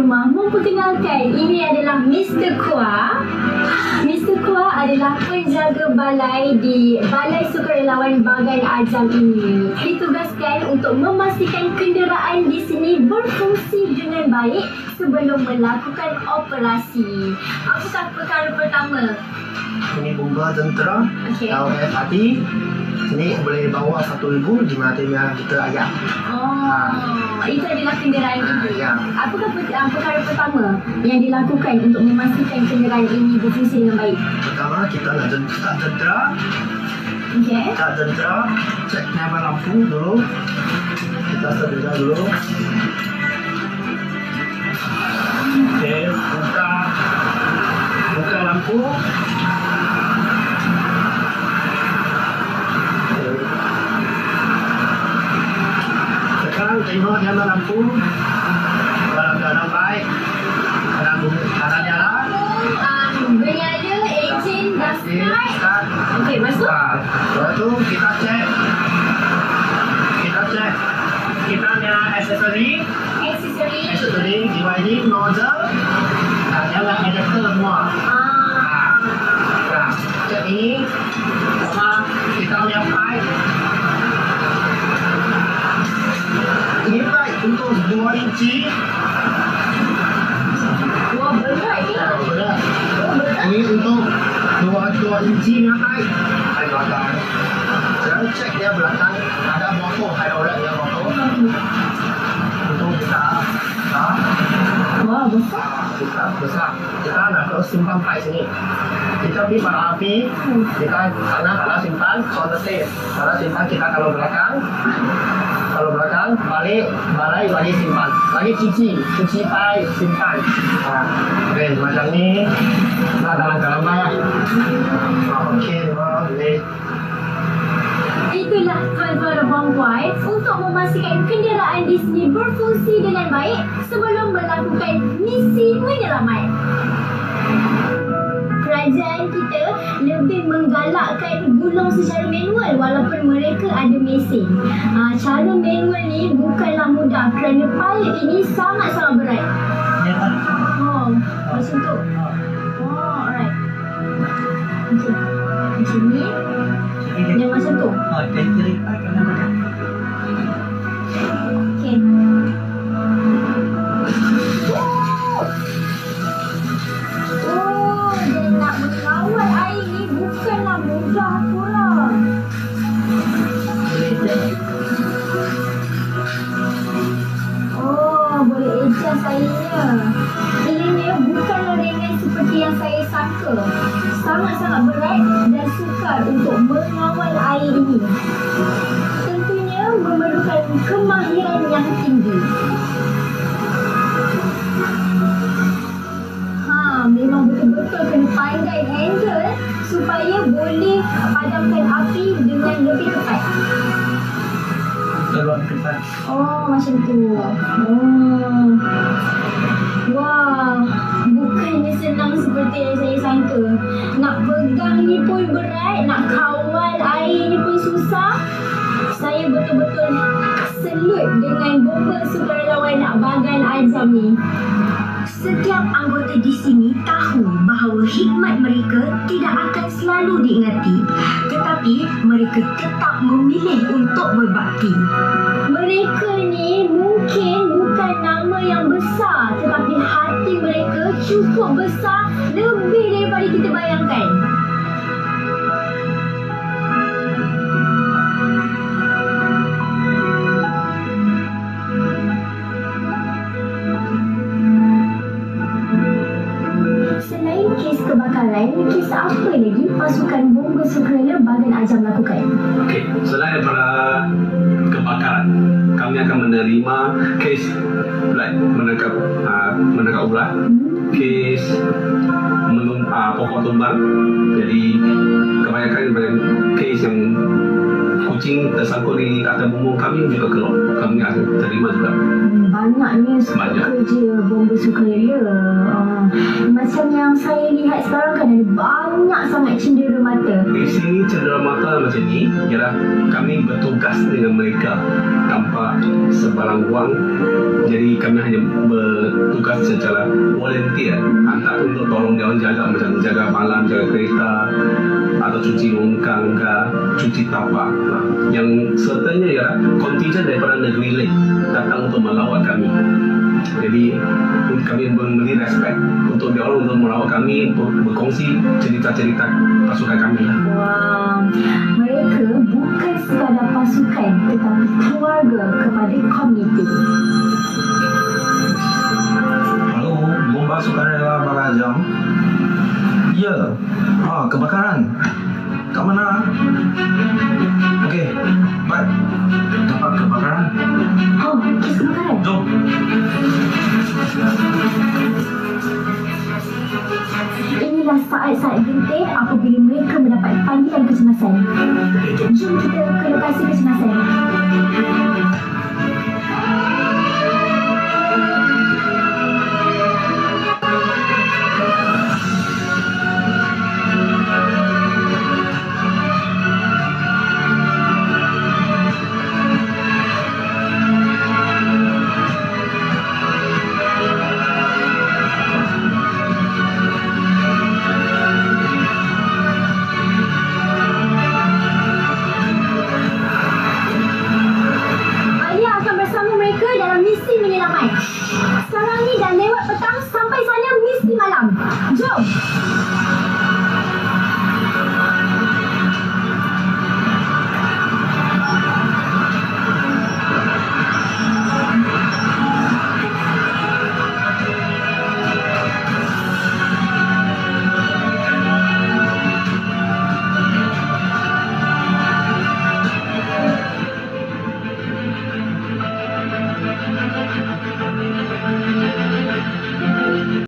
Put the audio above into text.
rumah memperkenalkan, ini adalah Mr. Kua. Mr. Kua adalah penjaga balai di Balai Sukarelawan Bagan Azam ini. Ditugaskan untuk memastikan kenderaan di sini berfungsi dengan baik sebelum melakukan operasi. Apakah perkara pertama? Ini bomba tentera, LF hati. Sini boleh bawa 1,000 di mana kita ayam. Itu adalah kenderaan ini. Ya. Apakah perkara pertama yang dilakukan untuk memastikan kenderaan ini berfungsi dengan baik? Pertama, kita nak start tentera. Okey. Start tentera, cek nyala lampu dulu. Kita start tentera dulu. Okey, buka lampu. Sekarang tengok nyala lampu. Dalam keadaan baik. Kadang nyala. Bernyala, enjin dah start. Okey, masuk. Lepas tu kita cek kita punya aksesori, dividing, nozzle, nyala injector semua. Cek ini sama kita punya pipe. Ini pipe untuk 2 inci. Wah, berat ni. Berat. Ini untuk 2 inci punya pipe. Pipe belakang. Sekarang cek dia belakang ada motor, hydraulic dia motor. Untuk kita Wah, besar. Kita nak terus simpan pipe sini. Kita pergi para api, kita sana kalau simpan, soal safe. Kalau simpan kita kalau belakang, balik lagi simpan, lagi cuci pipe simpan. Oke, macam ni. Nah, dalam lah. Oke, boleh. Itulah tuan-tuan dan puan-puan untuk memastikan kenderaan di sini berfungsi dengan baik sebelum melakukan misi menyelamat. Kerajaan kita lebih menggalakkan gulung secara manual walaupun mereka ada mesin. Cara manual ni bukanlah mudah kerana pipe ini sangat-sangat berat. Macam tu. Alright. Okey. Macam ni. Yang macam tu. Okey. Dan nak mengawal air ni bukanlah mudah pula. Boleh adjust airnya. Ianya bukanlah ringan seperti yang saya sangka. Sangat-sangat berat dan sukar untuk mengawal air ini. Tentunya memerlukan kemahiran yang tinggi. Memang betul-betul kena pandai handle supaya boleh padamkan api dengan lebih cepat. Macam tu. Wah, bukannya senang seperti yang saya sangka. Nak pegang ni pun berat, nak kawal air ni pun susah. Saya betul-betul selut dengan bomba sukarelawan Bagan Azam ni. Setiap anggota di sini tahu bahawa hikmat mereka tidak akan selalu diingati, tetapi mereka tetap memilih untuk berbakti. Mereka ni mungkin bukan nama yang besar, tetapi hati mereka cukup besar, lebih daripada kita bayangkan. Selain kes kebakaran, kes apa lagi pasukan bomba sukarela Bagan Azam lakukan? Okey, selain daripada kebakaran, kami akan menerima kes menangkap ular, kes pokok tumbang. Jadi kebanyakan daripada kes yang kucing tersangkut di atas bumbung kami juga keluar, kami akan terima juga. banyak ni Banyak. kerja bomba sukarela. Macam yang saya lihat sekarang kan ada banyak sangat cendera mata. Di sini cendera mata macam ni ialah kami bertugas dengan mereka tanpa sebarang wang. Jadi kami hanya bertugas secara volunteer, hantar untuk tolong dia orang jaga, macam jaga malam, jaga kereta atau cuci longkang ke cuci tapak. Yang sertanya ialah kontingen daripada negeri lain datang untuk melawat kami. Jadi kami memberi respect untuk dia orang untuk melawat kami, untuk berkongsi cerita-cerita pasukan kami lah. Wah, mereka bukan sekadar pasukan tetapi keluarga kepada komuniti. Halo, bomba sukarela Bagajam. Ya, kebakaran. Kat mana? Okey, baik. Tempat kebakaran. Oh, kes kebakaran. Jom. Inilah saat-saat genting apabila mereka mendapat panggilan kecemasan. Jom kita ke lokasi kecemasan. Sekarang ni dah lewat petang, sampai sana mesti malam. Jom!